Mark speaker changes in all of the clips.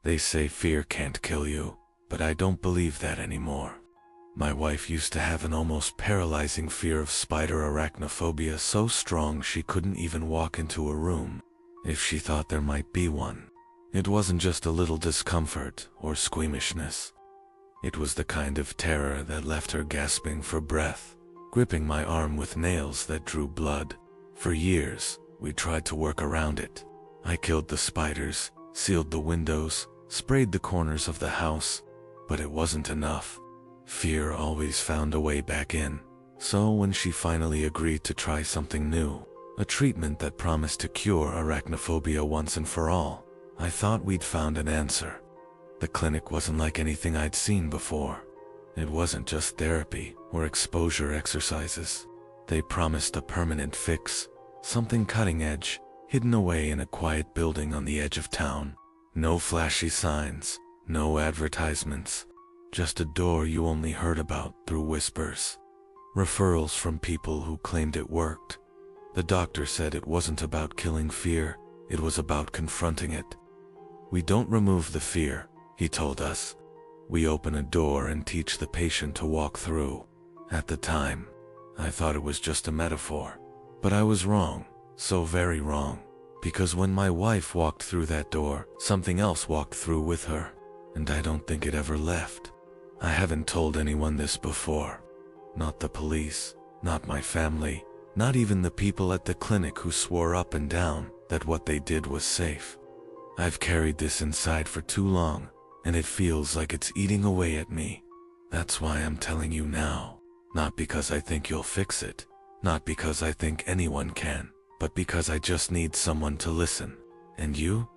Speaker 1: They say fear can't kill you, but I don't believe that anymore. My wife used to have an almost paralyzing fear of spider arachnophobia, so strong she couldn't even walk into a room if she thought there might be one. It wasn't just a little discomfort or squeamishness. It was the kind of terror that left her gasping for breath, gripping my arm with nails that drew blood. For years, we tried to work around it. I killed the spiders, sealed the windows, sprayed the corners of the house, but it wasn't enough. Fear always found a way back in. So when she finally agreed to try something new, a treatment that promised to cure arachnophobia once and for all, I thought we'd found an answer. The clinic wasn't like anything I'd seen before. It wasn't just therapy or exposure exercises. They promised a permanent fix, something cutting edge, hidden away in a quiet building on the edge of town. No flashy signs, no advertisements, just a door you only heard about through whispers. Referrals from people who claimed it worked. The doctor said it wasn't about killing fear, it was about confronting it. We don't remove the fear, he told us. We open a door and teach the patient to walk through. At the time, I thought it was just a metaphor. But I was wrong, so very wrong. Because when my wife walked through that door, something else walked through with her. And I don't think it ever left. I haven't told anyone this before. Not the police, not my family, not even the people at the clinic who swore up and down that what they did was safe. I've carried this inside for too long, and it feels like it's eating away at me. That's why I'm telling you now. Not because I think you'll fix it, not because I think anyone can, but because I just need someone to listen. And you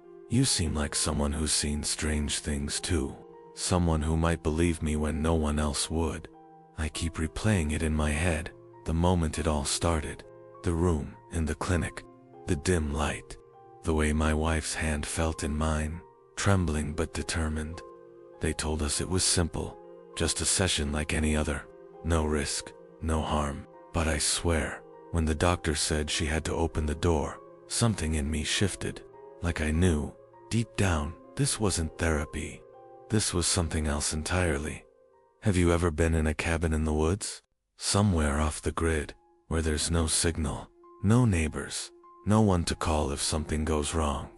Speaker 1: seem like someone who's seen strange things too. Someone who might believe me when no one else would. I keep replaying it in my head, the moment it all started. The room in the clinic, the dim light, the way my wife's hand felt in mine, trembling but determined. They told us it was simple, just a session like any other. No risk, no harm. But I swear, when the doctor said she had to open the door, something in me shifted. Like I knew, deep down, this wasn't therapy. This was something else entirely. Have you ever been in a cabin in the woods? Somewhere off the grid, where there's no signal, no neighbors, no one to call if something goes wrong.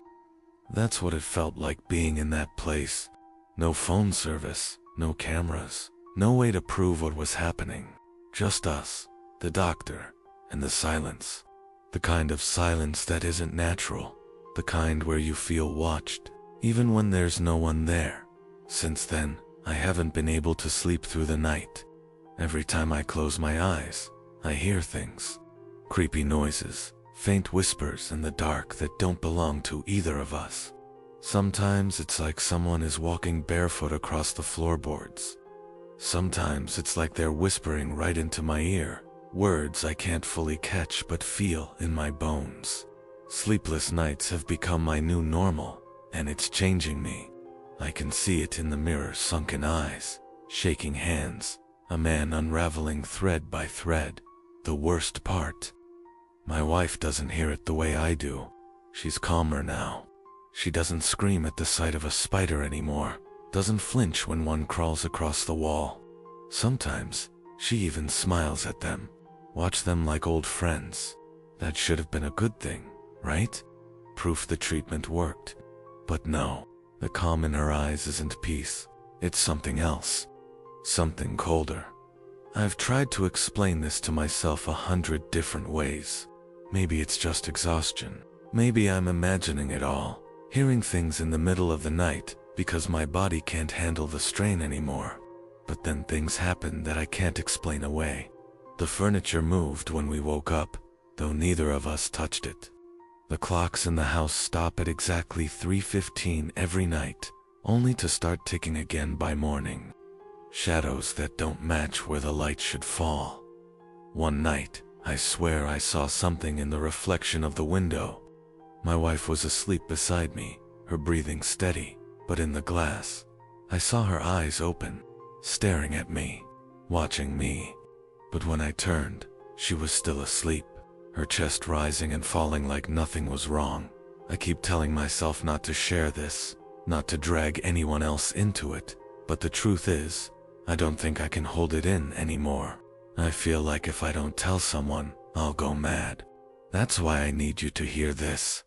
Speaker 1: That's what it felt like being in that place. No phone service, no cameras, no way to prove what was happening. Just us, the doctor, and the silence. The kind of silence that isn't natural. The kind where you feel watched, even when there's no one there. Since then, I haven't been able to sleep through the night. Every time I close my eyes, I hear things. Creepy noises, faint whispers in the dark that don't belong to either of us. Sometimes it's like someone is walking barefoot across the floorboards. Sometimes it's like they're whispering right into my ear, words I can't fully catch but feel in my bones. Sleepless nights have become my new normal, and it's changing me. I can see it in the mirror, sunken eyes, shaking hands, a man unraveling thread by thread. The worst part, my wife doesn't hear it the way I do. She's calmer now. She doesn't scream at the sight of a spider anymore, doesn't flinch when one crawls across the wall. Sometimes, she even smiles at them, watch them like old friends. That should have been a good thing, right? Proof the treatment worked. But no. The calm in her eyes isn't peace, it's something else. Something colder. I've tried to explain this to myself 100 different ways. Maybe it's just exhaustion. Maybe I'm imagining it all, hearing things in the middle of the night because my body can't handle the strain anymore. But then things happen that I can't explain away. The furniture moved when we woke up, though neither of us touched it. The clocks in the house stop at exactly 3:15 every night, only to start ticking again by morning. Shadows that don't match where the light should fall. One night, I swear I saw something in the reflection of the window. My wife was asleep beside me, her breathing steady, but in the glass, I saw her eyes open, staring at me, watching me. But when I turned, she was still asleep. Her chest rising and falling like nothing was wrong. I keep telling myself not to share this, not to drag anyone else into it, but the truth is, I don't think I can hold it in anymore. I feel like if I don't tell someone, I'll go mad. That's why I need you to hear this.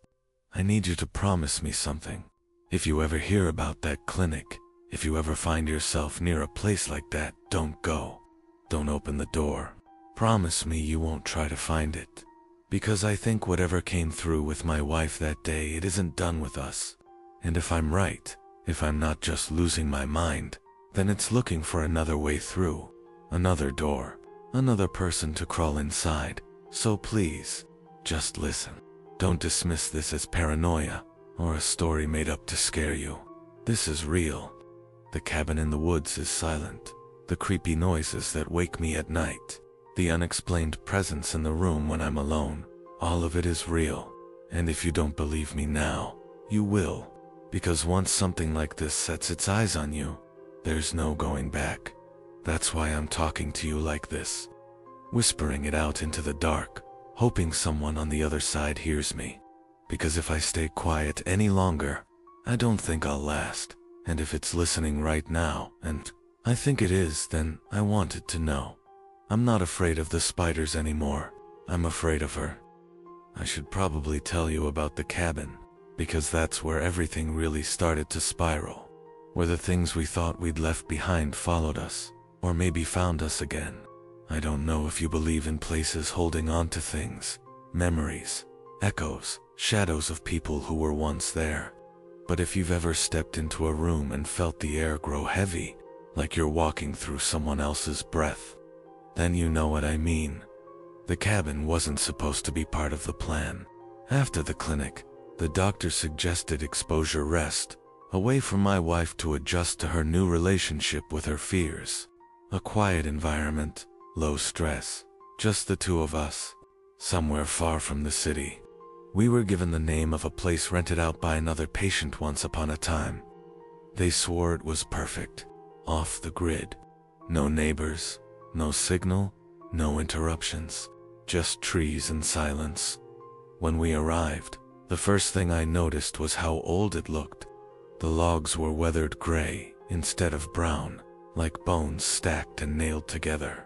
Speaker 1: I need you to promise me something. If you ever hear about that clinic, if you ever find yourself near a place like that, don't go. Don't open the door. Promise me you won't try to find it. Because I think whatever came through with my wife that day, it isn't done with us. And if I'm right, if I'm not just losing my mind, then it's looking for another way through, another door, another person to crawl inside. So please, just listen. Don't dismiss this as paranoia or a story made up to scare you. This is real. The cabin in the woods is silent. The creepy noises that wake me at night, the unexplained presence in the room when I'm alone, all of it is real. And if you don't believe me now, you will. Because once something like this sets its eyes on you, there's no going back. That's why I'm talking to you like this, whispering it out into the dark, hoping someone on the other side hears me. Because if I stay quiet any longer, I don't think I'll last. And if it's listening right now, and I think it is, then I want it to know. I'm not afraid of the spiders anymore. I'm afraid of her. I should probably tell you about the cabin, because that's where everything really started to spiral. Where the things we thought we'd left behind followed us, or maybe found us again. I don't know if you believe in places holding on to things, memories, echoes, shadows of people who were once there. But if you've ever stepped into a room and felt the air grow heavy, like you're walking through someone else's breath, then you know what I mean. The cabin wasn't supposed to be part of the plan. After the clinic, the doctor suggested exposure rest, a way for my wife to adjust to her new relationship with her fears. A quiet environment, low stress, just the two of us, somewhere far from the city. We were given the name of a place rented out by another patient once upon a time. They swore it was perfect, off the grid. No neighbors, no signal, no interruptions, just trees and silence. When we arrived, the first thing I noticed was how old it looked. The logs were weathered gray instead of brown, like bones stacked and nailed together.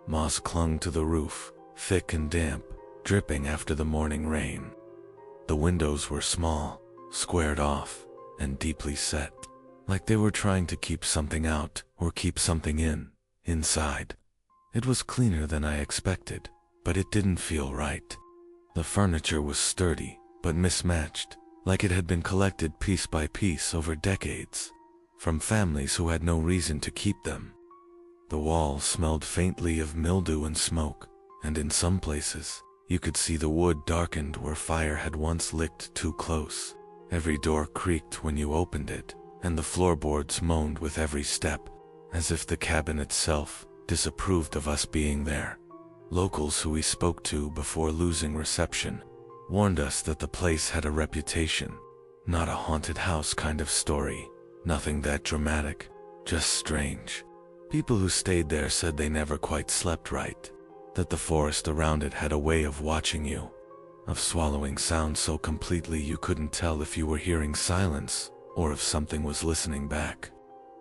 Speaker 1: Moss clung to the roof, thick and damp, dripping after the morning rain. The windows were small, squared off, and deeply set, like they were trying to keep something out or keep something inside. It was cleaner than I expected, but it didn't feel right. The furniture was sturdy, but mismatched, like it had been collected piece by piece over decades, from families who had no reason to keep them. The walls smelled faintly of mildew and smoke, and in some places, you could see the wood darkened where fire had once licked too close. Every door creaked when you opened it, and the floorboards moaned with every step, as if the cabin itself disapproved of us being there. Locals who we spoke to before losing reception warned us that the place had a reputation, not a haunted house kind of story, nothing that dramatic, just strange. People who stayed there said they never quite slept right, that the forest around it had a way of watching you, of swallowing sound so completely you couldn't tell if you were hearing silence or if something was listening back.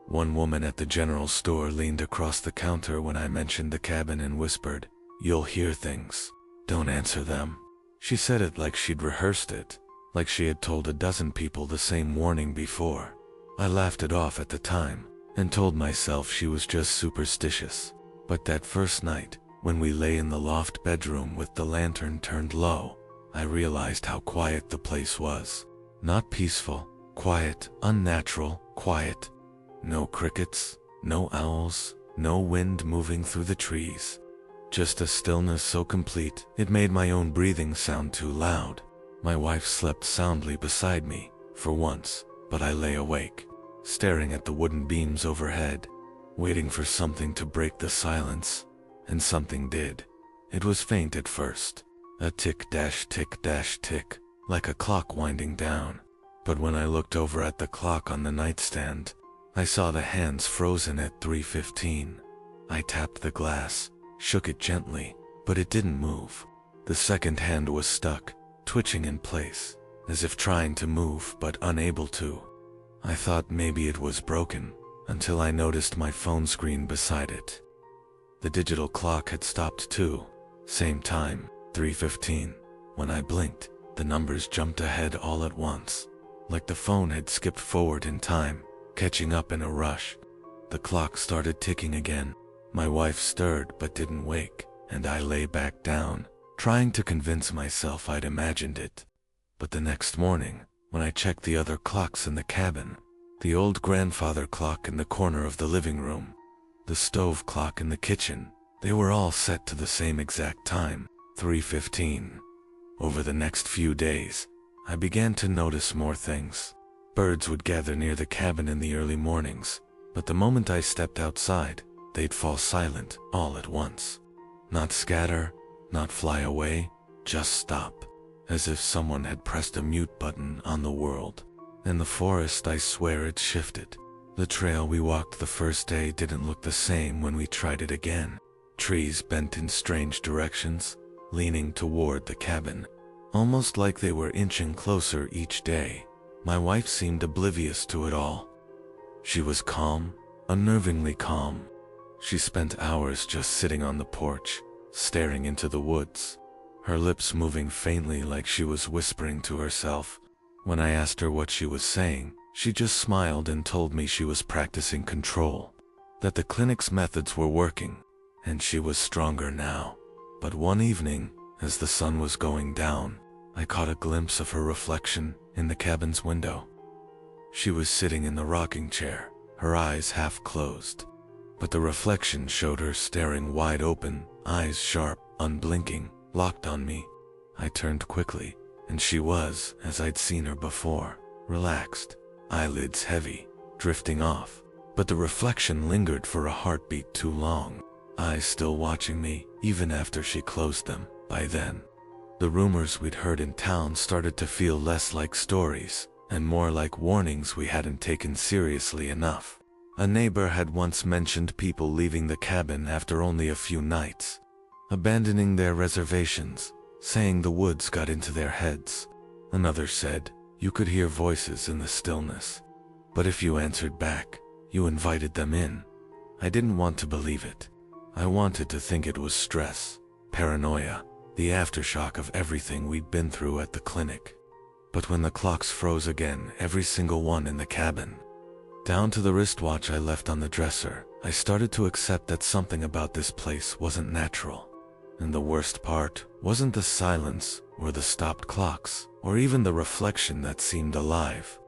Speaker 1: One woman at the general store leaned across the counter when I mentioned the cabin and whispered, "You'll hear things. Don't answer them." She said it like she'd rehearsed it, like she had told a dozen people the same warning before. I laughed it off at the time and told myself she was just superstitious. But that first night, when we lay in the loft bedroom with the lantern turned low, I realized how quiet the place was. Not peaceful, quiet, unnatural, quiet. No crickets, no owls, no wind moving through the trees. Just a stillness so complete, it made my own breathing sound too loud. My wife slept soundly beside me, for once, but I lay awake, staring at the wooden beams overhead, waiting for something to break the silence. And something did. It was faint at first, a tick-tick-tick, like a clock winding down. But when I looked over at the clock on the nightstand, I saw the hands frozen at 3:15. I tapped the glass, shook it gently, but it didn't move. The second hand was stuck, twitching in place, as if trying to move but unable to. I thought maybe it was broken, until I noticed my phone screen beside it. The digital clock had stopped too. Same time, 3:15. When I blinked, the numbers jumped ahead all at once, like the phone had skipped forward in time, catching up in a rush. The clock started ticking again. My wife stirred but didn't wake, and I lay back down, trying to convince myself I'd imagined it. But the next morning, when I checked the other clocks in the cabin, the old grandfather clock in the corner of the living room, the stove clock in the kitchen, they were all set to the same exact time, 3:15. Over the next few days, I began to notice more things. Birds would gather near the cabin in the early mornings, but the moment I stepped outside, they'd fall silent all at once. Not scatter, not fly away, just stop, as if someone had pressed a mute button on the world. In the forest, I swear it shifted. The trail we walked the first day didn't look the same when we tried it again. Trees bent in strange directions, leaning toward the cabin, almost like they were inching closer each day. My wife seemed oblivious to it all. She was calm, unnervingly calm. She spent hours just sitting on the porch, staring into the woods, her lips moving faintly like she was whispering to herself. When I asked her what she was saying, she just smiled and told me she was practicing control, that the clinic's methods were working, and she was stronger now. But one evening, as the sun was going down, I caught a glimpse of her reflection in the cabin's window. She was sitting in the rocking chair, her eyes half closed, but the reflection showed her staring wide open, eyes sharp, unblinking, locked on me. I turned quickly, and she was, as I'd seen her before, relaxed, eyelids heavy, drifting off, but the reflection lingered for a heartbeat too long, eyes still watching me, even after she closed them. By then, the rumors we'd heard in town started to feel less like stories, and more like warnings we hadn't taken seriously enough. A neighbor had once mentioned people leaving the cabin after only a few nights, abandoning their reservations, saying the woods got into their heads. Another said, you could hear voices in the stillness, but if you answered back, you invited them in. I didn't want to believe it. I wanted to think it was stress, paranoia, the aftershock of everything we'd been through at the clinic. But when the clocks froze again, every single one in the cabin, down to the wristwatch I left on the dresser, I started to accept that something about this place wasn't natural. And the worst part wasn't the silence, or the stopped clocks, or even the reflection that seemed alive.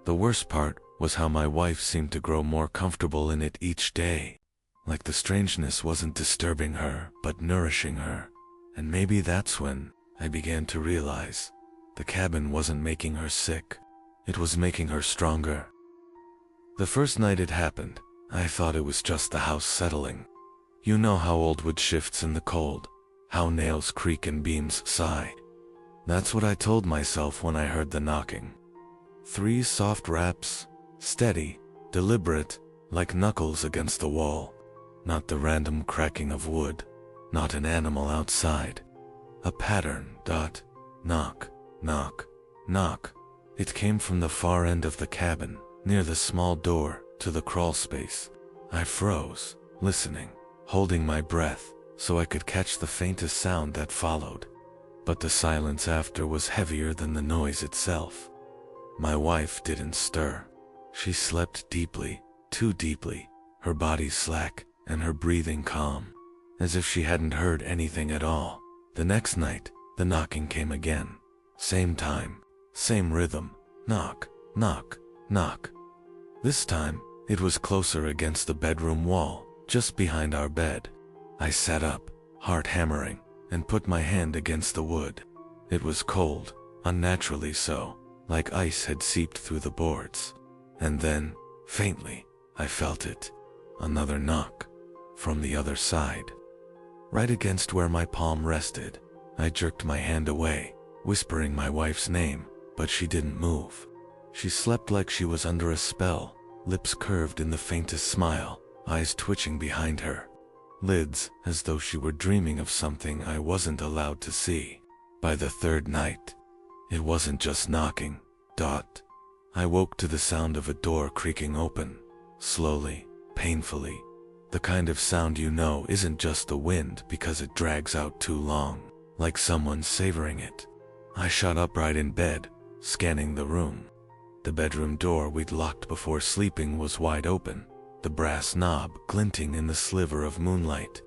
Speaker 1: The worst part was how my wife seemed to grow more comfortable in it each day, like the strangeness wasn't disturbing her, but nourishing her. And maybe that's when I began to realize the cabin wasn't making her sick, it was making her stronger. The first night it happened, I thought it was just the house settling. You know how old wood shifts in the cold, how nails creak and beams sigh. That's what I told myself when I heard the knocking. 3 soft raps, steady, deliberate, like knuckles against the wall. Not the random cracking of wood, not an animal outside. A pattern, dot, knock, knock, knock. It came from the far end of the cabin, near the small door to the crawl space. I froze, listening, holding my breath, so I could catch the faintest sound that followed. But the silence after was heavier than the noise itself. My wife didn't stir. She slept deeply, too deeply, her body slack and her breathing calm, as if she hadn't heard anything at all. The next night, the knocking came again. Same time, same rhythm, knock, knock, knock. This time, it was closer against the bedroom wall, just behind our bed. I sat up, heart hammering, and put my hand against the wood. It was cold, unnaturally so, like ice had seeped through the boards. And then, faintly, I felt it. Another knock, from the other side. Right against where my palm rested. I jerked my hand away, whispering my wife's name, but she didn't move. She slept like she was under a spell, lips curved in the faintest smile, eyes twitching behind her. Lids as though she were dreaming of something I wasn't allowed to see. By the third night, it wasn't just knocking, dot. I woke to the sound of a door creaking open, slowly, painfully. The kind of sound you know isn't just the wind because it drags out too long, like someone savoring it. I shot upright in bed, scanning the room. The bedroom door we'd locked before sleeping was wide open, the brass knob glinting in the sliver of moonlight.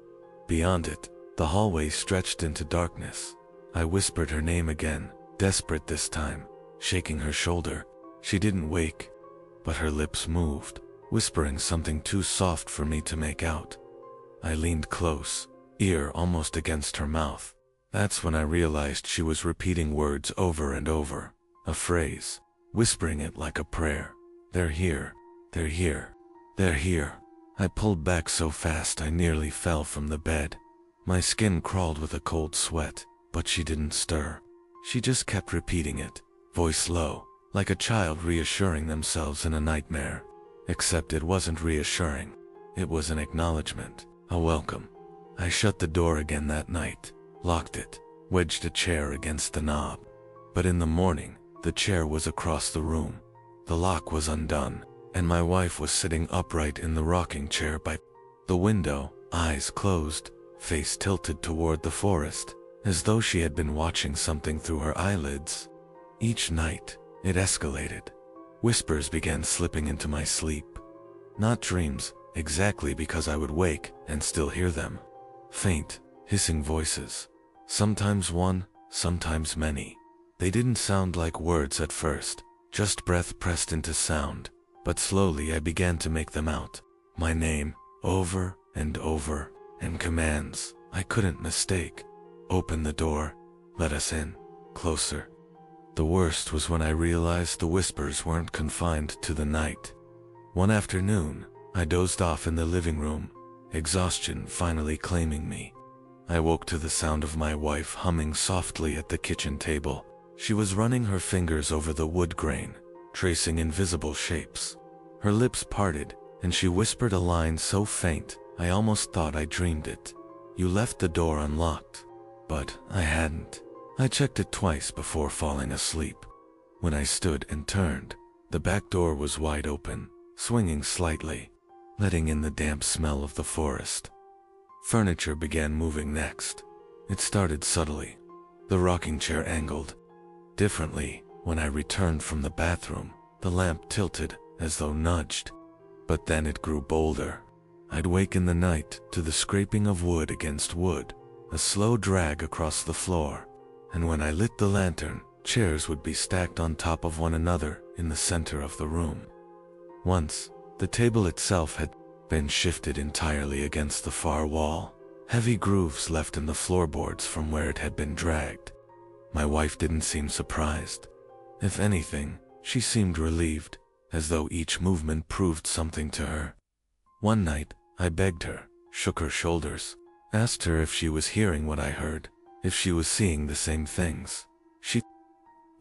Speaker 1: Beyond it, the hallway stretched into darkness. I whispered her name again, desperate this time, shaking her shoulder. She didn't wake, but her lips moved, whispering something too soft for me to make out. I leaned close, ear almost against her mouth. That's when I realized she was repeating words over and over, a phrase, whispering it like a prayer. They're here, they're here, they're here. I pulled back so fast I nearly fell from the bed. My skin crawled with a cold sweat, but she didn't stir. She just kept repeating it, voice low, like a child reassuring themselves in a nightmare. Except it wasn't reassuring. It was an acknowledgement, a welcome. I shut the door again that night, locked it, wedged a chair against the knob. But in the morning, the chair was across the room. The lock was undone, and my wife was sitting upright in the rocking chair by the window, eyes closed, face tilted toward the forest, as though she had been watching something through her eyelids. Each night, it escalated. Whispers began slipping into my sleep. Not dreams, exactly, because I would wake and still hear them. Faint, hissing voices. Sometimes one, sometimes many. They didn't sound like words at first, just breath pressed into sound, but slowly I began to make them out. My name, over and over, and commands I couldn't mistake. Open the door, let us in, closer. The worst was when I realized the whispers weren't confined to the night. One afternoon, I dozed off in the living room, exhaustion finally claiming me. I woke to the sound of my wife humming softly at the kitchen table. She was running her fingers over the wood grain, tracing invisible shapes. Her lips parted, and she whispered a line so faint, I almost thought I dreamed it. You left the door unlocked. But I hadn't. I checked it twice before falling asleep. When I stood and turned, the back door was wide open, swinging slightly, letting in the damp smell of the forest. Furniture began moving next. It started subtly. The rocking chair angled differently. When I returned from the bathroom, the lamp tilted, as though nudged. But then it grew bolder. I'd wake in the night to the scraping of wood against wood, a slow drag across the floor. And when I lit the lantern, chairs would be stacked on top of one another in the center of the room. Once, the table itself had been shifted entirely against the far wall, heavy grooves left in the floorboards from where it had been dragged. My wife didn't seem surprised. If anything, she seemed relieved, as though each movement proved something to her. One night, I begged her, shook her shoulders, asked her if she was hearing what I heard, if she was seeing the same things. She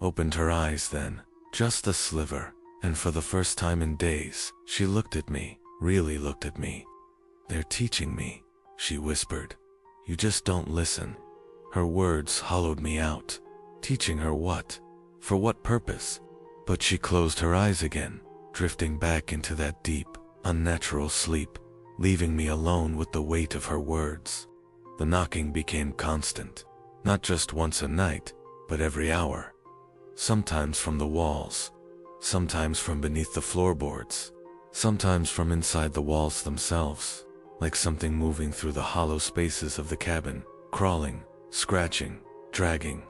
Speaker 1: opened her eyes then, just a sliver, and for the first time in days, she looked at me, really looked at me. They're teaching me, she whispered. You just don't listen. Her words hollowed me out. Teaching her what? For what purpose? But she closed her eyes again, drifting back into that deep, unnatural sleep, leaving me alone with the weight of her words. The knocking became constant, not just once a night, but every hour. Sometimes from the walls, sometimes from beneath the floorboards, sometimes from inside the walls themselves, like something moving through the hollow spaces of the cabin, crawling, scratching, dragging.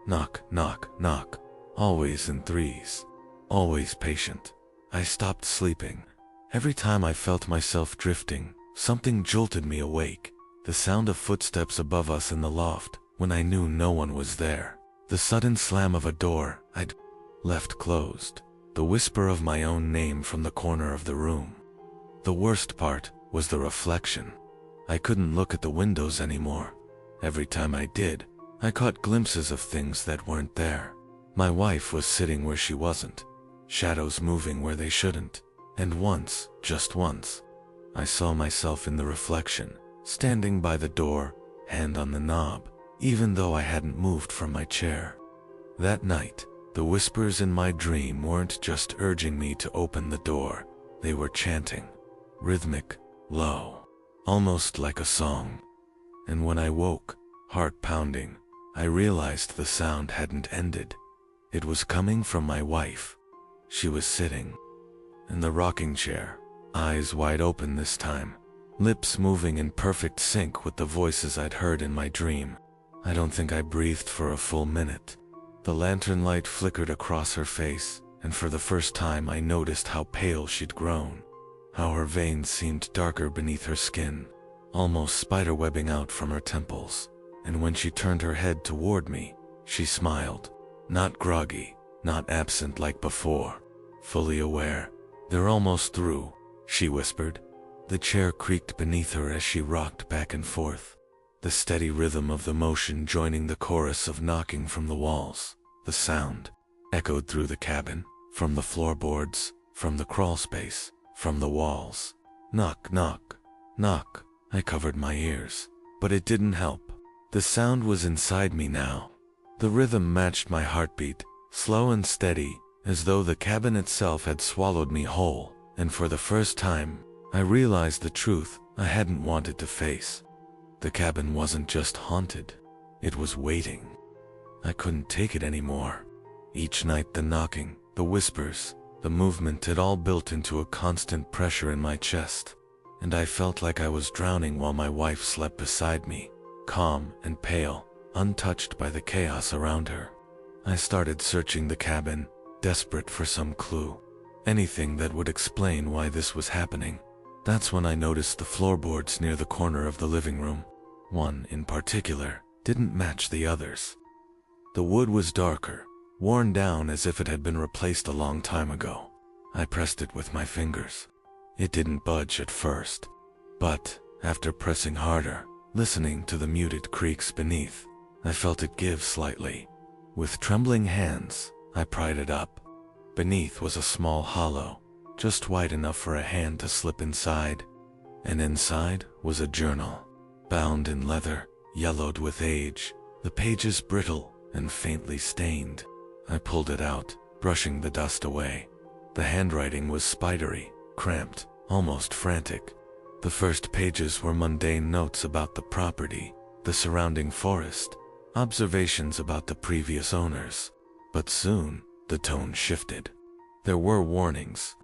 Speaker 1: Knock, knock, knock, always in threes, always patient. I stopped sleeping. Every time I felt myself drifting, something jolted me awake. The sound of footsteps above us in the loft, when I knew no one was there. The sudden slam of a door I'd left closed. The whisper of my own name from the corner of the room. The worst part was the reflection. I couldn't look at the windows anymore. Every time I did, I caught glimpses of things that weren't there. My wife was sitting where she wasn't, shadows moving where they shouldn't. And once, just once, I saw myself in the reflection, standing by the door, hand on the knob, even though I hadn't moved from my chair. That night, The whispers in my dream weren't just urging me to open the door, they were chanting, rhythmic, low, almost like a song. And when I woke, heart pounding, I realized the sound hadn't ended. It was coming from my wife. She was sitting in the rocking chair, eyes wide open this time, lips moving in perfect sync with the voices I'd heard in my dream. I don't think I breathed for a full minute. The lantern light flickered across her face, and for the first time I noticed how pale she'd grown, how her veins seemed darker beneath her skin, almost spiderwebbing out from her temples. And when she turned her head toward me, she smiled, not groggy, not absent like before, fully aware. "They're almost through," she whispered. The chair creaked beneath her as she rocked back and forth, the steady rhythm of the motion joining the chorus of knocking from the walls. The sound echoed through the cabin, from the floorboards, from the crawlspace, from the walls. Knock, knock, knock. I covered my ears, but it didn't help. The sound was inside me now. The rhythm matched my heartbeat, slow and steady, as though the cabin itself had swallowed me whole. And for the first time, I realized the truth I hadn't wanted to face. The cabin wasn't just haunted, it was waiting. I couldn't take it anymore. Each night the knocking, the whispers, the movement, it all built into a constant pressure in my chest, and I felt like I was drowning while my wife slept beside me, calm and pale, untouched by the chaos around her. I started searching the cabin, desperate for some clue, anything that would explain why this was happening. That's when I noticed the floorboards near the corner of the living room. One in particular didn't match the others. The wood was darker, worn down as if it had been replaced a long time ago. I pressed it with my fingers. It didn't budge at first, but after pressing harder, listening to the muted creaks beneath, I felt it give slightly. With trembling hands, I pried it up. Beneath was a small hollow, just wide enough for a hand to slip inside, and inside was a journal, bound in leather, yellowed with age, the pages brittle and faintly stained. I pulled it out, brushing the dust away. The handwriting was spidery, cramped, almost frantic. The first pages were mundane notes about the property, the surrounding forest, observations about the previous owners. But soon, the tone shifted. There were warnings,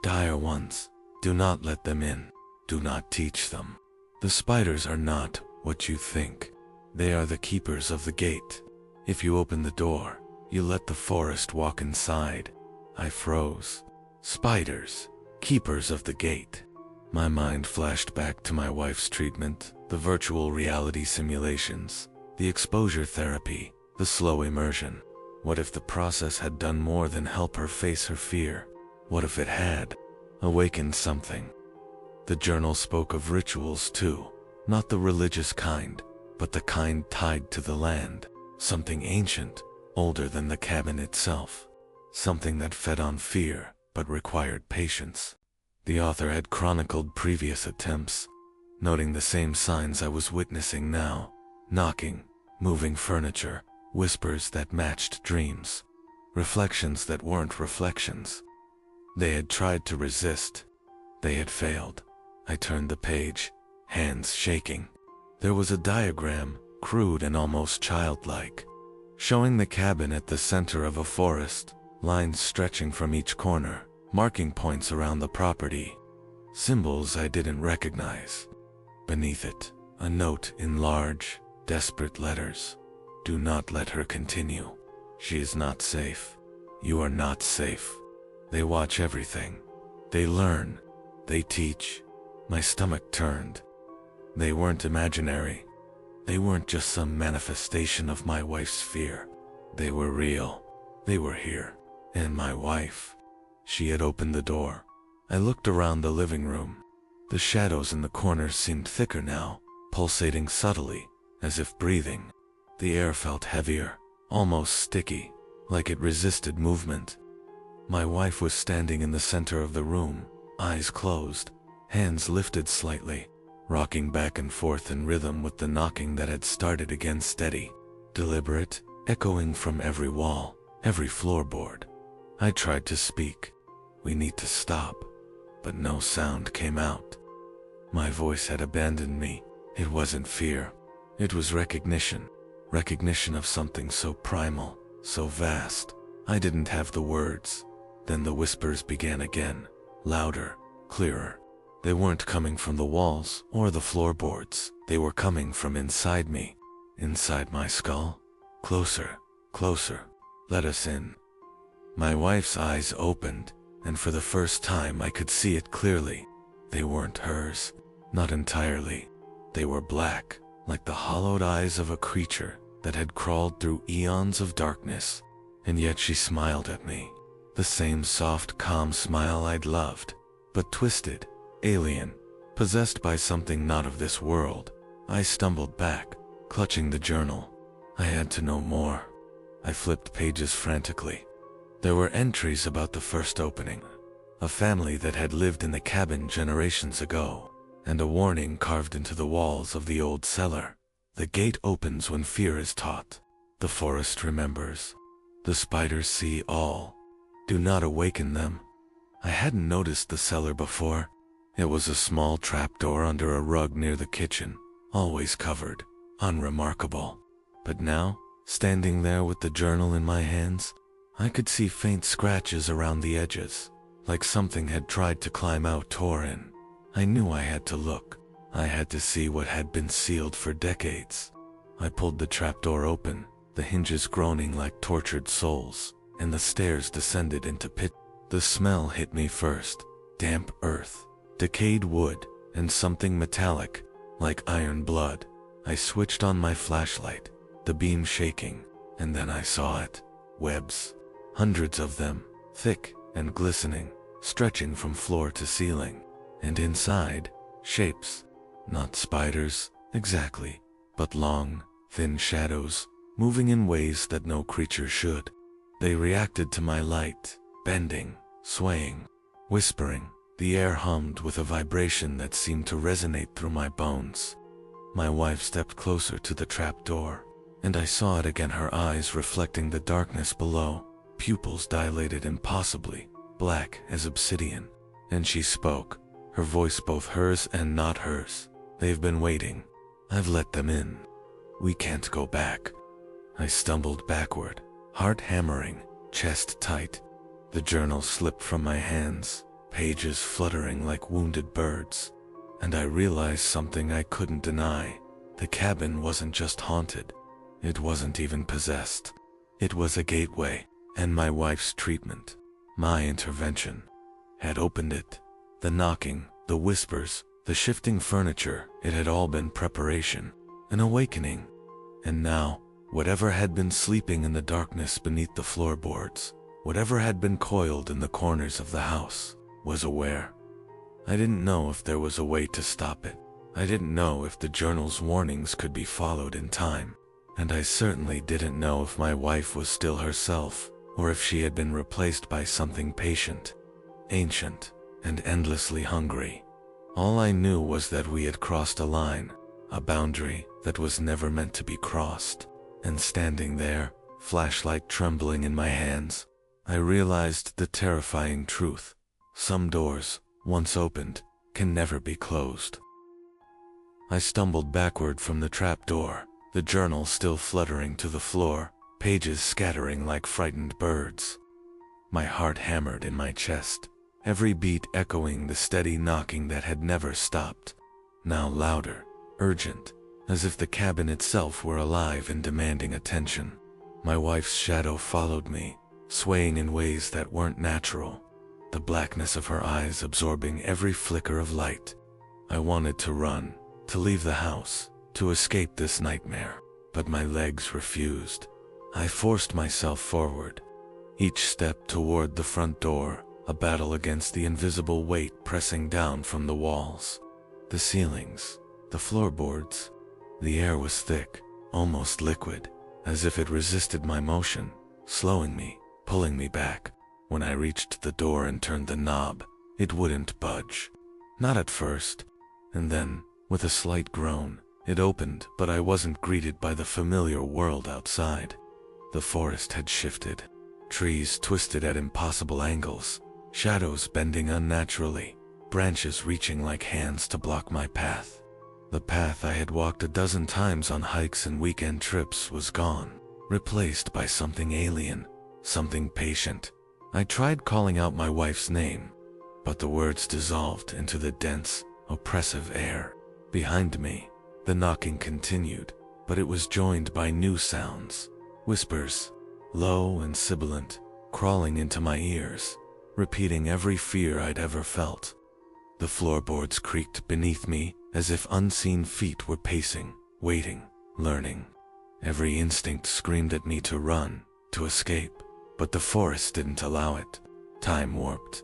Speaker 1: dire ones. Do not let them in. Do not teach them. The spiders are not what you think. They are the keepers of the gate. If you open the door, you let the forest walk inside. I froze. Spiders, keepers of the gate. My mind flashed back to my wife's treatment, the virtual reality simulations, the exposure therapy, the slow immersion. What if the process had done more than help her face her fear? What if it had awakened something? The journal spoke of rituals too, not the religious kind, but the kind tied to the land. Something ancient, older than the cabin itself. Something that fed on fear, but required patience. The author had chronicled previous attempts, noting the same signs I was witnessing now. Knocking, moving furniture, whispers that matched dreams, reflections that weren't reflections. They had tried to resist. They had failed. I turned the page, hands shaking. There was a diagram, crude and almost childlike, showing the cabin at the center of a forest, lines stretching from each corner, marking points around the property. Symbols I didn't recognize. Beneath it, a note in large, desperate letters. Do not let her continue. She is not safe. You are not safe. They watch everything. They learn. They teach. My stomach turned. They weren't imaginary. They weren't just some manifestation of my wife's fear. They were real. They were here. And my wife. She had opened the door. I looked around the living room. The shadows in the corners seemed thicker now, pulsating subtly, as if breathing. The air felt heavier, almost sticky, like it resisted movement. My wife was standing in the center of the room, eyes closed, hands lifted slightly, rocking back and forth in rhythm with the knocking that had started again, steady, deliberate, echoing from every wall, every floorboard. I tried to speak. "We need to stop," but no sound came out. My voice had abandoned me. It wasn't fear. It was recognition. Recognition of something so primal, so vast. I didn't have the words. Then the whispers began again, louder, clearer. They weren't coming from the walls or the floorboards. They were coming from inside me, inside my skull. "Closer, closer. Let us in." My wife's eyes opened, and for the first time I could see it clearly. They weren't hers, not entirely. They were black, like the hollowed eyes of a creature that had crawled through eons of darkness. And yet she smiled at me. The same soft, calm smile I'd loved, but twisted, alien, possessed by something not of this world. I stumbled back, clutching the journal. I had to know more. I flipped pages frantically. There were entries about the first opening, a family that had lived in the cabin generations ago, and a warning carved into the walls of the old cellar. "The gate opens when fear is taught. The forest remembers. The spiders see all. Do not awaken them." I hadn't noticed the cellar before. It was a small trapdoor under a rug near the kitchen, always covered, unremarkable. But now, standing there with the journal in my hands, I could see faint scratches around the edges, like something had tried to climb out, tore in. I knew I had to look. I had to see what had been sealed for decades. I pulled the trapdoor open, the hinges groaning like tortured souls, and the stairs descended into pit. The smell hit me first. Damp earth, decayed wood, and something metallic, like iron blood. I switched on my flashlight, the beam shaking, and then I saw it. Webs. Hundreds of them, thick and glistening, stretching from floor to ceiling. And inside, shapes. Not spiders, exactly, but long, thin shadows, moving in ways that no creature should. They reacted to my light, bending, swaying, whispering. The air hummed with a vibration that seemed to resonate through my bones. My wife stepped closer to the trapdoor, and I saw it again, her eyes reflecting the darkness below, pupils dilated impossibly, black as obsidian. And she spoke, her voice both hers and not hers. "They've been waiting. I've let them in. We can't go back." I stumbled backward, heart hammering, chest tight. The journal slipped from my hands, pages fluttering like wounded birds. And I realized something I couldn't deny. The cabin wasn't just haunted. It wasn't even possessed. It was a gateway, and my wife's treatment, my intervention, had opened it. The knocking, the whispers, the shifting furniture, it had all been preparation, an awakening. And now, whatever had been sleeping in the darkness beneath the floorboards, whatever had been coiled in the corners of the house, was aware. I didn't know if there was a way to stop it. I didn't know if the journal's warnings could be followed in time. And I certainly didn't know if my wife was still herself, or if she had been replaced by something patient, ancient, and endlessly hungry. All I knew was that we had crossed a line, a boundary that was never meant to be crossed. And standing there, flashlight trembling in my hands, I realized the terrifying truth. Some doors, once opened, can never be closed. I stumbled backward from the trapdoor, the journal still fluttering to the floor, pages scattering like frightened birds. My heart hammered in my chest, every beat echoing the steady knocking that had never stopped, now louder, urgent, as if the cabin itself were alive and demanding attention. My wife's shadow followed me, swaying in ways that weren't natural, the blackness of her eyes absorbing every flicker of light. I wanted to run, to leave the house, to escape this nightmare, but my legs refused. I forced myself forward, each step toward the front door, a battle against the invisible weight pressing down from the walls, the ceilings, the floorboards. The air was thick, almost liquid, as if it resisted my motion, slowing me, pulling me back. When I reached the door and turned the knob, it wouldn't budge. Not at first. And then, with a slight groan, it opened, but I wasn't greeted by the familiar world outside. The forest had shifted. Trees twisted at impossible angles, shadows bending unnaturally, branches reaching like hands to block my path. The path I had walked a dozen times on hikes and weekend trips was gone, replaced by something alien, something patient. I tried calling out my wife's name, but the words dissolved into the dense, oppressive air. Behind me, the knocking continued, but it was joined by new sounds, whispers, low and sibilant, crawling into my ears, repeating every fear I'd ever felt. The floorboards creaked beneath me as if unseen feet were pacing, waiting, learning. Every instinct screamed at me to run, to escape, but the forest didn't allow it. Time warped.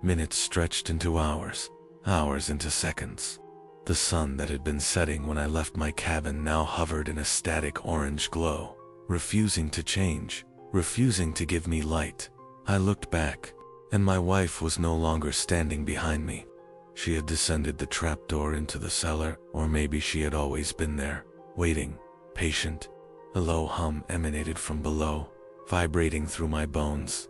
Speaker 1: Minutes stretched into hours, hours into seconds. The sun that had been setting when I left my cabin now hovered in a static orange glow, refusing to change, refusing to give me light. I looked back, and my wife was no longer standing behind me. She had descended the trapdoor into the cellar, or maybe she had always been there, waiting, patient. A low hum emanated from below, vibrating through my bones.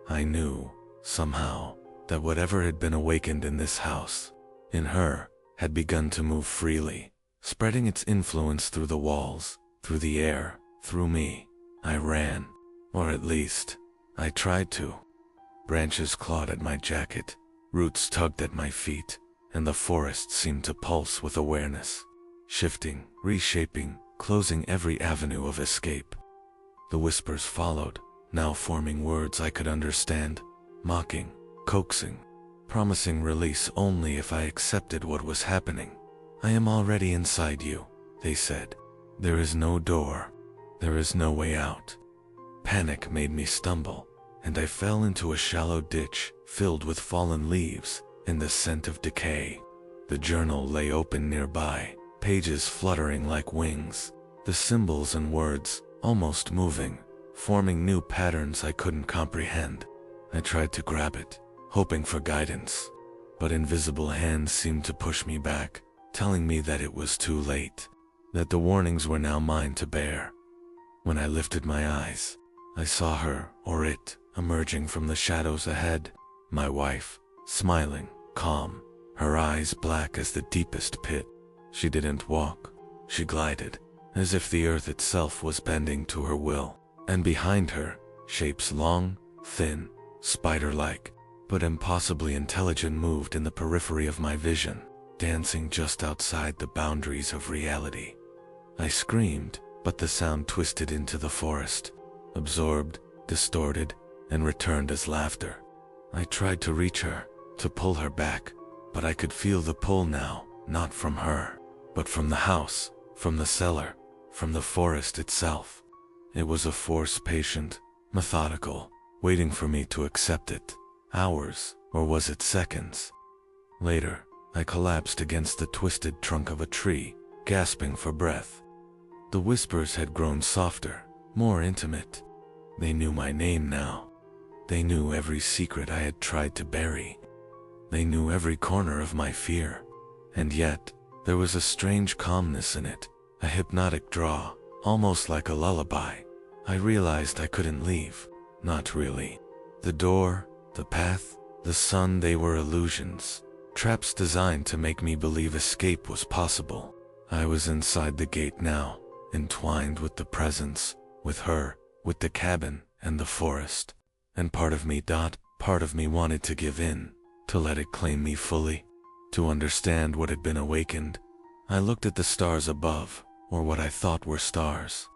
Speaker 1: I knew, somehow, that whatever had been awakened in this house, in her, had begun to move freely, spreading its influence through the walls, through the air, through me. I ran, or at least, I tried to. Branches clawed at my jacket, roots tugged at my feet, and the forest seemed to pulse with awareness, shifting, reshaping, closing every avenue of escape. The whispers followed, now forming words I could understand, mocking, coaxing, promising release only if I accepted what was happening. "I am already inside you," they said. "There is no door. There is no way out." Panic made me stumble, and I fell into a shallow ditch filled with fallen leaves and the scent of decay. The journal lay open nearby, pages fluttering like wings, the symbols and words almost moving, forming new patterns I couldn't comprehend. I tried to grab it, hoping for guidance, but invisible hands seemed to push me back, telling me that it was too late, that the warnings were now mine to bear. When I lifted my eyes, I saw her, or it, emerging from the shadows ahead, my wife, smiling, calm, her eyes black as the deepest pit. She didn't walk, she glided, as if the earth itself was bending to her will, and behind her, shapes long, thin, spider-like, but impossibly intelligent moved in the periphery of my vision, dancing just outside the boundaries of reality. I screamed, but the sound twisted into the forest, absorbed, distorted, and returned as laughter. I tried to reach her, to pull her back, but I could feel the pull now, not from her, but from the house, from the cellar, from the forest itself. It was a force patient, methodical, waiting for me to accept it. Hours, or was it seconds? Later, I collapsed against the twisted trunk of a tree, gasping for breath. The whispers had grown softer, more intimate. They knew my name now. They knew every secret I had tried to bury. They knew every corner of my fear. And yet, there was a strange calmness in it, a hypnotic draw, almost like a lullaby. I realized I couldn't leave. Not really. The door, the path, the sun, they were illusions. Traps designed to make me believe escape was possible. I was inside the gate now, entwined with the presence, with her, with the cabin, and the forest. And part of me wanted to give in, to let it claim me fully, to understand what had been awakened. I looked at the stars above, or what I thought were stars.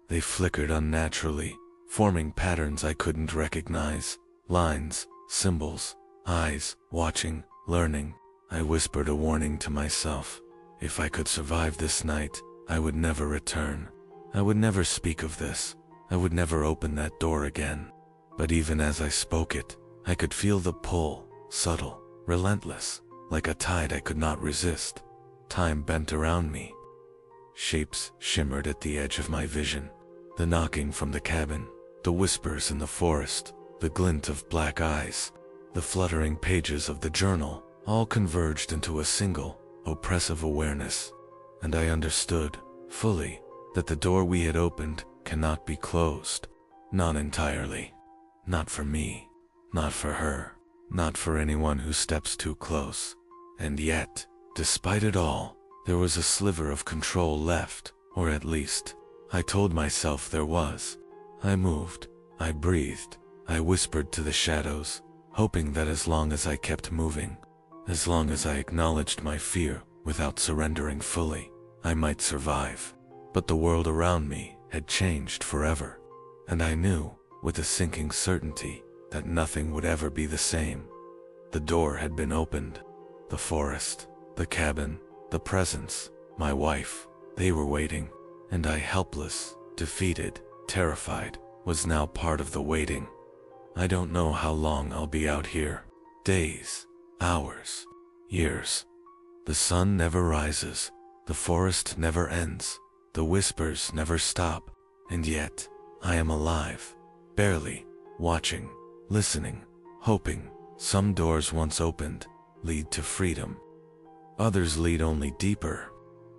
Speaker 1: They flickered unnaturally, forming patterns I couldn't recognize, lines, symbols, eyes, watching, learning. I whispered a warning to myself. If I could survive this night, I would never return. I would never speak of this. I would never open that door again. But even as I spoke it, I could feel the pull, subtle, relentless, like a tide I could not resist. Time bent around me. Shapes shimmered at the edge of my vision. The knocking from the cabin, the whispers in the forest, the glint of black eyes, the fluttering pages of the journal, all converged into a single, oppressive awareness. And I understood, fully, that the door we had opened cannot be closed. Not entirely. Not for me. Not for her. Not for anyone who steps too close. And yet, despite it all, there was a sliver of control left, or at least, I told myself there was. I moved. I breathed. I whispered to the shadows, hoping that as long as I kept moving, as long as I acknowledged my fear without surrendering fully, I might survive. But the world around me had changed forever, and I knew, with a sinking certainty, that nothing would ever be the same. The door had been opened. The forest, the cabin, the presence, my wife, they were waiting, and I, helpless, defeated, terrified, was now part of the waiting. I don't know how long I'll be out here. Days, hours, years. The sun never rises, the forest never ends, the whispers never stop, and yet, I am alive, barely, watching, listening, hoping. Some doors once opened lead to freedom. Others lead only deeper.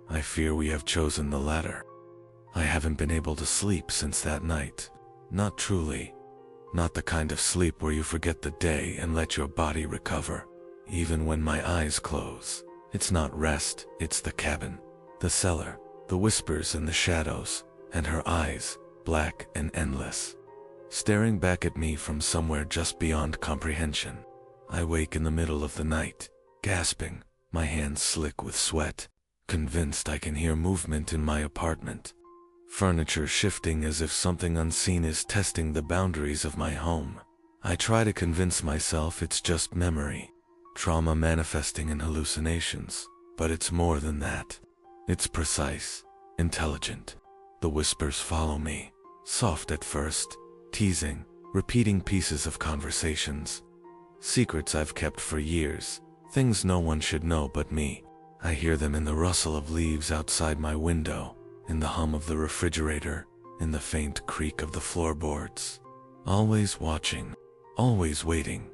Speaker 1: I fear we have chosen the latter. I haven't been able to sleep since that night. Not truly. Not the kind of sleep where you forget the day and let your body recover. Even when my eyes close, it's not rest, it's the cabin, the cellar, the whispers and the shadows, and her eyes, black and endless, staring back at me from somewhere just beyond comprehension. I wake in the middle of the night, gasping, my hands slick with sweat, convinced I can hear movement in my apartment. Furniture shifting as if something unseen is testing the boundaries of my home. I try to convince myself it's just memory, trauma manifesting in hallucinations, but it's more than that. It's precise, intelligent. The whispers follow me, soft at first, teasing, repeating pieces of conversations. Secrets I've kept for years, things no one should know but me. I hear them in the rustle of leaves outside my window, in the hum of the refrigerator, in the faint creak of the floorboards. Always watching, always waiting.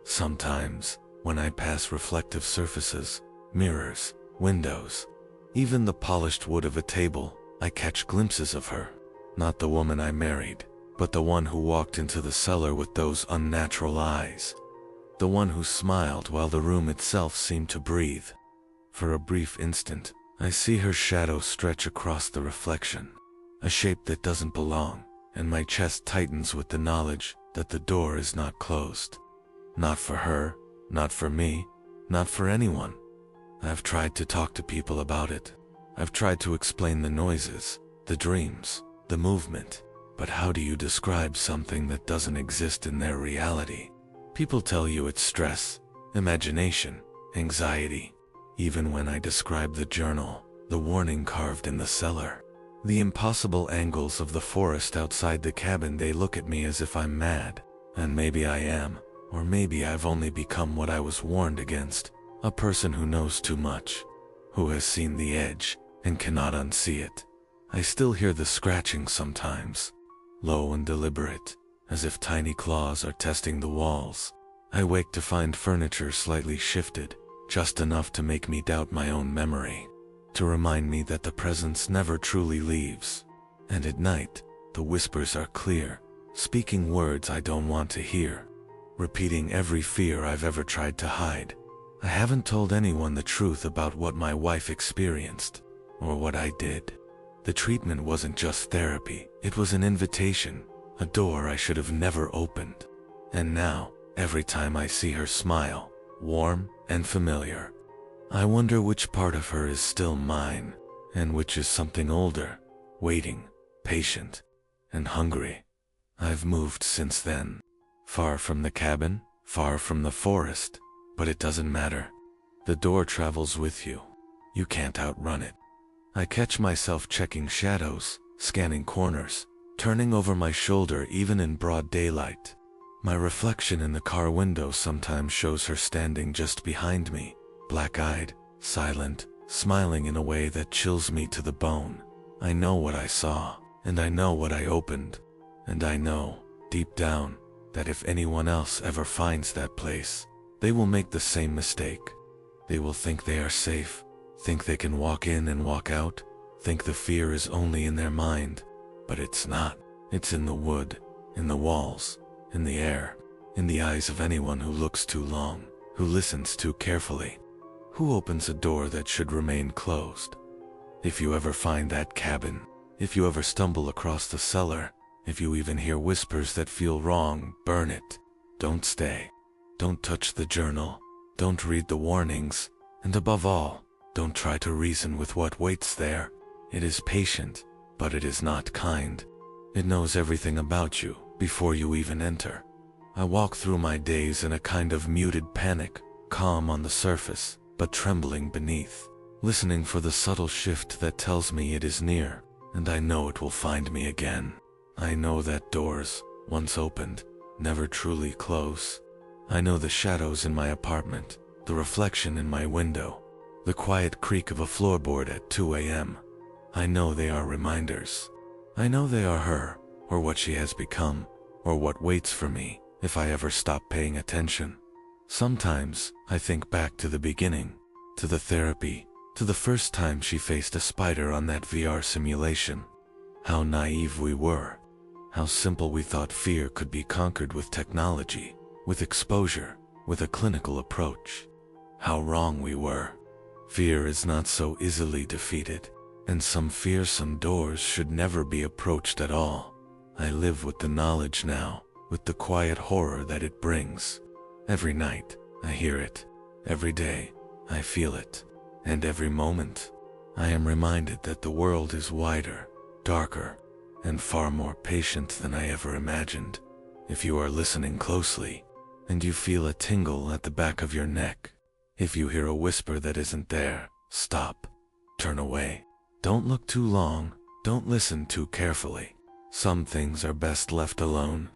Speaker 1: Sometimes, when I pass reflective surfaces, mirrors, windows, even the polished wood of a table, I catch glimpses of her. Not the woman I married, but the one who walked into the cellar with those unnatural eyes. The one who smiled while the room itself seemed to breathe. For a brief instant, I see her shadow stretch across the reflection, a shape that doesn't belong, and my chest tightens with the knowledge that the door is not closed. Not for her, not for me, not for anyone. I've tried to talk to people about it. I've tried to explain the noises, the dreams, the movement, but how do you describe something that doesn't exist in their reality? People tell you it's stress, imagination, anxiety. Even when I describe the journal, the warning carved in the cellar, the impossible angles of the forest outside the cabin, they look at me as if I'm mad. And maybe I am, or maybe I've only become what I was warned against, a person who knows too much, who has seen the edge and cannot unsee it. I still hear the scratching sometimes, low and deliberate, as if tiny claws are testing the walls. I wake to find furniture slightly shifted, just enough to make me doubt my own memory, to remind me that the presence never truly leaves. And at night, the whispers are clear, speaking words I don't want to hear, repeating every fear I've ever tried to hide. I haven't told anyone the truth about what my wife experienced, or what I did. The treatment wasn't just therapy, it was an invitation, a door I should have never opened. And now, every time I see her smile, warm and familiar, I wonder which part of her is still mine, and which is something older, waiting, patient, and hungry. I've moved since then, far from the cabin, far from the forest, but it doesn't matter. The door travels with you. You can't outrun it. I catch myself checking shadows, scanning corners, turning over my shoulder even in broad daylight. My reflection in the car window sometimes shows her standing just behind me, black-eyed, silent, smiling in a way that chills me to the bone. I know what I saw, and I know what I opened, and I know, deep down, that if anyone else ever finds that place, they will make the same mistake. They will think they are safe, think they can walk in and walk out, think the fear is only in their mind, but it's not. It's in the wood, in the walls, in the air, in the eyes of anyone who looks too long, who listens too carefully, who opens a door that should remain closed. If you ever find that cabin, if you ever stumble across the cellar, if you even hear whispers that feel wrong, burn it. Don't stay. Don't touch the journal. Don't read the warnings. And above all, don't try to reason with what waits there. It is patient, but it is not kind. It knows everything about you before you even enter. I walk through my days in a kind of muted panic, calm on the surface, but trembling beneath, listening for the subtle shift that tells me it is near, and I know it will find me again. I know that doors, once opened, never truly close. I know the shadows in my apartment, the reflection in my window, the quiet creak of a floorboard at 2 a.m. I know they are reminders. I know they are her, or what she has become, or what waits for me if I ever stop paying attention. Sometimes I think back to the beginning, to the therapy, to the first time she faced a spider on that VR simulation. How naive we were. How simple we thought fear could be conquered with technology, with exposure, with a clinical approach. How wrong we were. Fear is not so easily defeated, and some fearsome doors should never be approached at all. I live with the knowledge now, with the quiet horror that it brings. Every night, I hear it. Every day, I feel it. And every moment, I am reminded that the world is wider, darker, and far more patient than I ever imagined. If you are listening closely, and you feel a tingle at the back of your neck, if you hear a whisper that isn't there, stop. Turn away. Don't look too long. Don't listen too carefully. Some things are best left alone.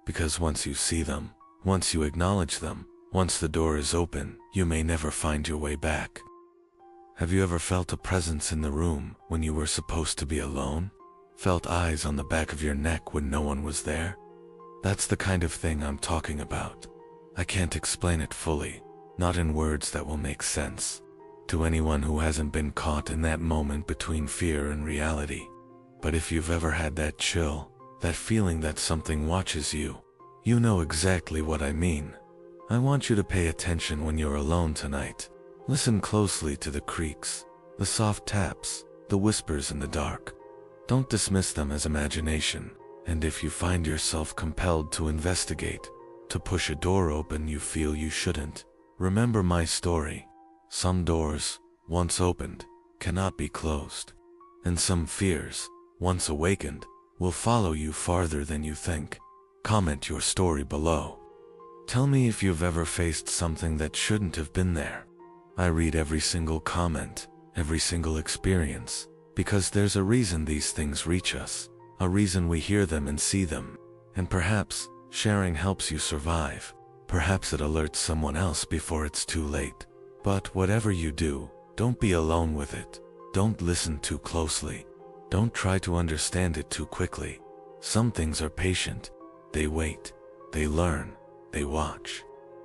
Speaker 1: Because once you see them, once you acknowledge them, once the door is open, you may never find your way back. Have you ever felt a presence in the room when you were supposed to be alone? Felt eyes on the back of your neck when no one was there? That's the kind of thing I'm talking about. I can't explain it fully, not in words that will make sense to anyone who hasn't been caught in that moment between fear and reality. But if you've ever had that chill, that feeling that something watches you, you know exactly what I mean. I want you to pay attention when you're alone tonight. Listen closely to the creaks, the soft taps, the whispers in the dark. Don't dismiss them as imagination, and if you find yourself compelled to investigate, to push a door open you feel you shouldn't, remember my story. Some doors, once opened, cannot be closed, and some fears, once awakened, will follow you farther than you think. Comment your story below. Tell me if you've ever faced something that shouldn't have been there. I read every single comment, every single experience, because there's a reason these things reach us, a reason we hear them and see them, and perhaps sharing helps you survive. Perhaps it alerts someone else before it's too late. But whatever you do, don't be alone with it. Don't listen too closely. Don't try to understand it too quickly. Some things are patient. They wait. They learn. They watch.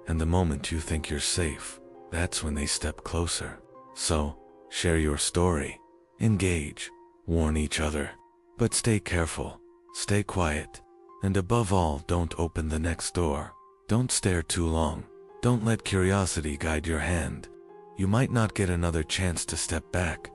Speaker 1: And the moment you think you're safe, that's when they step closer. So, share your story. Engage, warn each other, but stay careful, stay quiet, and above all, don't open the next door. Don't stare too long. Don't let curiosity guide your hand. You might not get another chance to step back,